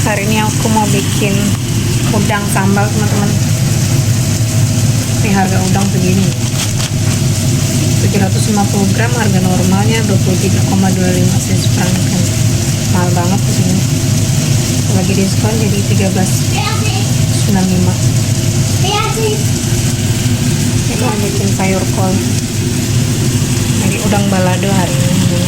Hari ini aku mau bikin udang sambal, teman-teman. Ini harga udang segini, 750 gram, harga normalnya 23,25 Swiss franc, kan mahal banget di sini. Lagi diskon jadi 13,95. Ini mau bikin sayur kol, jadi udang balado hari ini.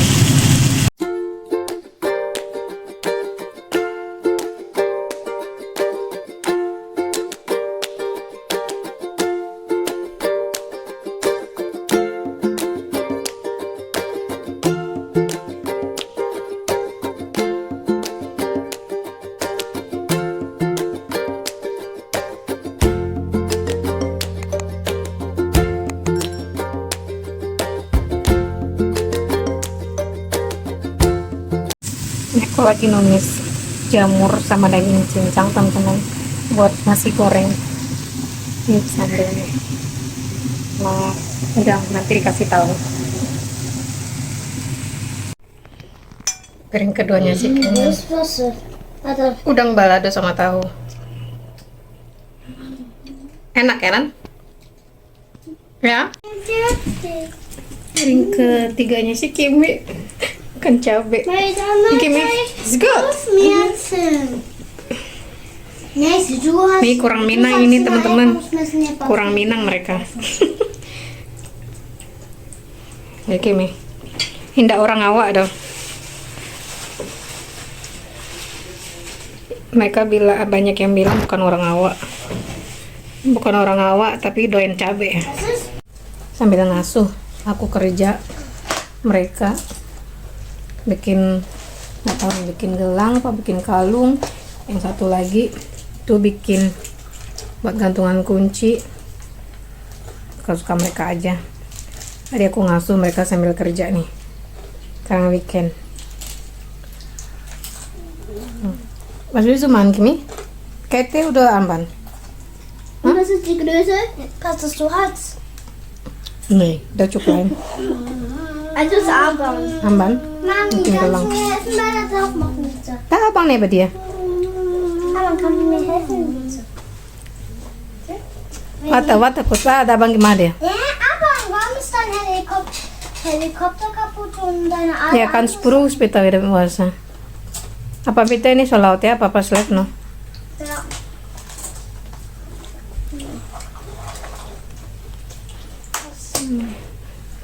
Aku lagi numis jamur sama daging cincang, teman-teman, buat nasi goreng. Ini sambelnya. Nah, udah nanti dikasih tahu. Piring keduanya sih udang balado sama tahu. Enak ya, Nan? Ya? Piring ketiganya sih Kimi kan cabe. Kimi, it's good. Nih kurang Minang ini, teman-teman. Kurang Minang mereka. Ya Kimi, hindak orang awak dong. Mereka bilang, banyak yang bilang bukan orang awak. Bukan orang awak, tapi doyan cabe. Sambil ngasuh, aku kerja, mereka bikin, nggak tahu bikin gelang apa bikin kalung. Yang satu lagi tuh bikin buat gantungan kunci. Suka mereka aja. Tadi aku ngasuh mereka sambil kerja nih, karena weekend. Mas Wisu man Kimi? Kete udah amban? Was ist die Größe? Das du hast. Nih, udah cukup. Also das Armband. Amban? Mami, Bikin kannst gelang. du mir helfen bei der Draufmachen, bitte? Tak abang nih dia. Aber kannst du mir helfen, bitte? Wata kusa ada abang gimana dia? Ja, aber warum ist dein Helikopter kaputt und deine Arme? Ya kan 10 spita wieder puasa. Apa pita ini solaut ya, apa pas live no? Ja.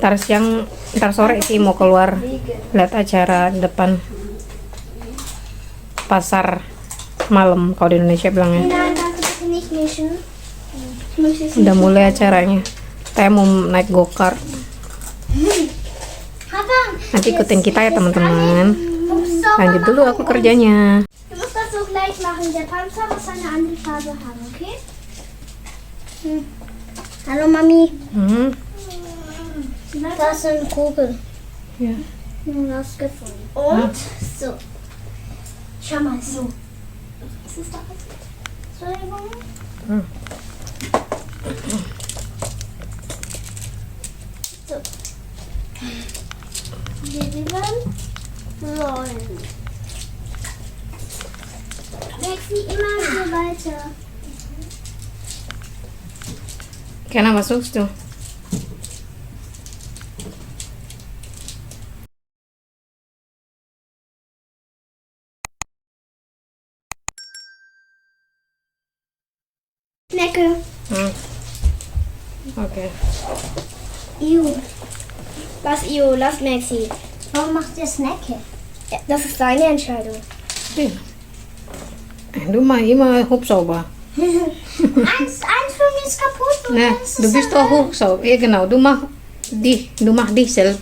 Ntar sore sih mau keluar lihat acara di depan pasar malam kalau di Indonesia bilangnya. Nein, kannst du bitte nicht mischen. Ich möchte es Udah mulai acaranya. Saya mau naik go-kart. Papa, Nanti ikutin kita ya, teman-teman. Lanjut dulu aku kerjanya. du musst das so gleich machen. Der Panzer muss eine andere Farbe haben, okay? Hallo Mami. Da ist eine Kugel. Ya. Rausgefunden. Und so. Schau mal so. Was ist da passiert? Entschuldigung. So. Wir werden rollen. Wechsel immer so weiter. Kenapa suks tuh? Lecker. Oke. Iu. Was Iu? Lass Maxi. Warum macht ihr Snacke? Ja, das ist deine Entscheidung. Ja. Du mah immer Hubschrauber. eins von mir ist kaputt und Ne, eins du ist bist doch Hubschrauber. Ja genau, du mach dich selbst.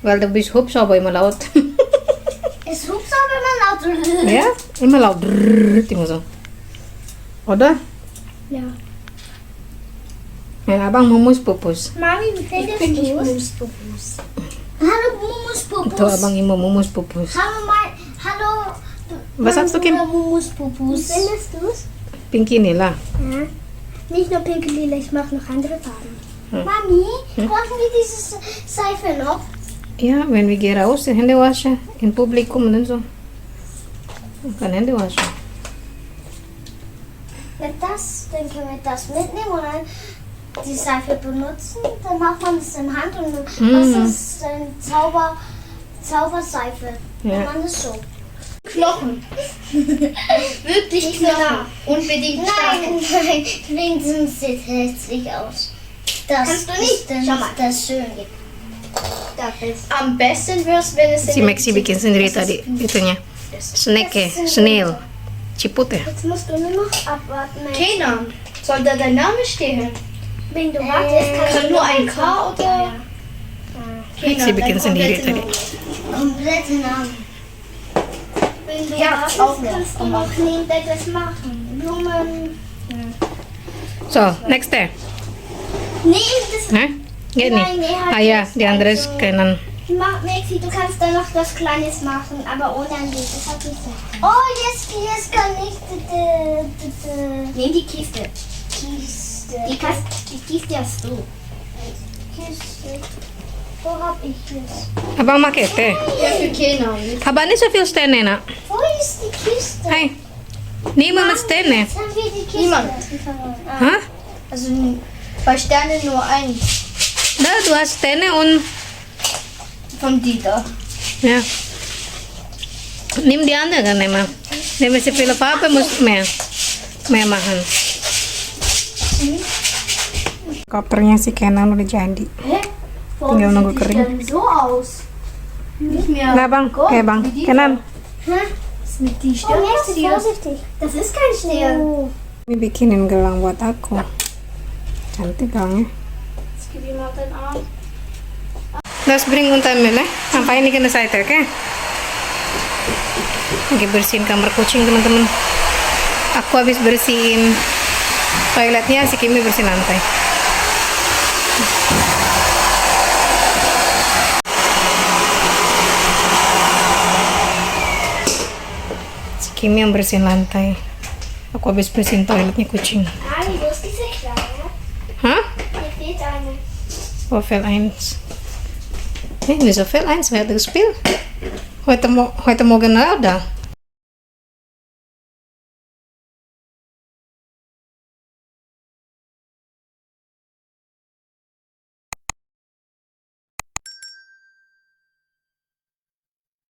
Weil du bist Hubschrauber immer laut. Ist Hubschrauber immer laut? Ja, immer laut. Immer so. Oder? Ja. Ja, abang mumus pupus. Mami, wie findest du es? Hallo Mumus Pupus. Tuh abang Imo mumus pupus. Hallo. Was sagst du, Kim? Mumus Pupus. Wie findest du es? Pinky nila. Ja. Nicht nur pink und lila, ich mache noch andere Farben. Mami, brauchen wir diese Seife noch? Ja, wenn wir gehen raus, Hände waschen, in Publikum und so. Man kann Hände waschen. das, dann können wir das mitnehmen und dann die Seife benutzen. Dann macht man es in Hand und das ist dann Zauberseife. Ja. Wenn man das so. Knochen. Wirklich Knochen. Unbedingt Nein, wenigstens sieht hässlich aus. Das Kannst du nicht? ist dann Schau mal. das Schöne. Am besten wirst, wenn es Si Maxi bikin sendiri tadi itunya. Snake, snail. Ciput ya? Jetzt musst du nur noch abwarten. Keiner. Soll da dein Name stehen? Wenn du wartest, kannst Kann du nur noch ein was K machen. oder? Maxi bikin sendiri tadi. Komplette Namen. Wenn du Ja, wartest, auch noch. kannst du noch nebenbei das machen. Blumen. So, next deh. Nee, das Hah? Gini. Nein, nee, halt Ah ya, nicht. di Andres Also- kanan. Maxi, du kannst da noch was Kleines machen, aber ohne ein Lied. Das hat nicht so. Oh, jetzt kann ich Nimm die Kiste. Kiste. Die Kiste hast du. Kiste. Wo hab ich es? Abang make teh. Ja, für Keiner. Abang ni so viel stene na. Wo ist die Kiste? Hai. Ni mo mit stene. Jetzt haben wir die Kiste. Niemand. Hah? Also bei Sternen nur eins. Da, du hast stene und Von Dieter. ja. Nimm die anderen immer. Wenn wir so viele Farbe muss mehr machen. Kopernya si Kenan udah jadi. Hä? Tinggal nunggu sieht die kering. denn so aus? Nicht mehr. Nah bang, bang, wie die Kenan. Was ist mit die Oh, Stern Maxi, passiert? vorsichtig. Das ist kein Stern. Oh. Ini bikinin gelang buat aku. Cantik gelangnya. Jetzt gib ihm mal deinen Arm. Let's bring unta mele. Sampai ini kena saya oke? Lagi bersihin kamar kucing teman-teman. Aku habis bersihin toiletnya, si Kimi bersihin lantai. Si Kimi yang bersihin lantai. Aku habis bersihin toiletnya kucing. Ali, wo ist diese Kleine? Hah? Hier fehlt eine. Oh, Fell 1. Nicht so viel 1, wer hat gespielt? Heute Morgen ada.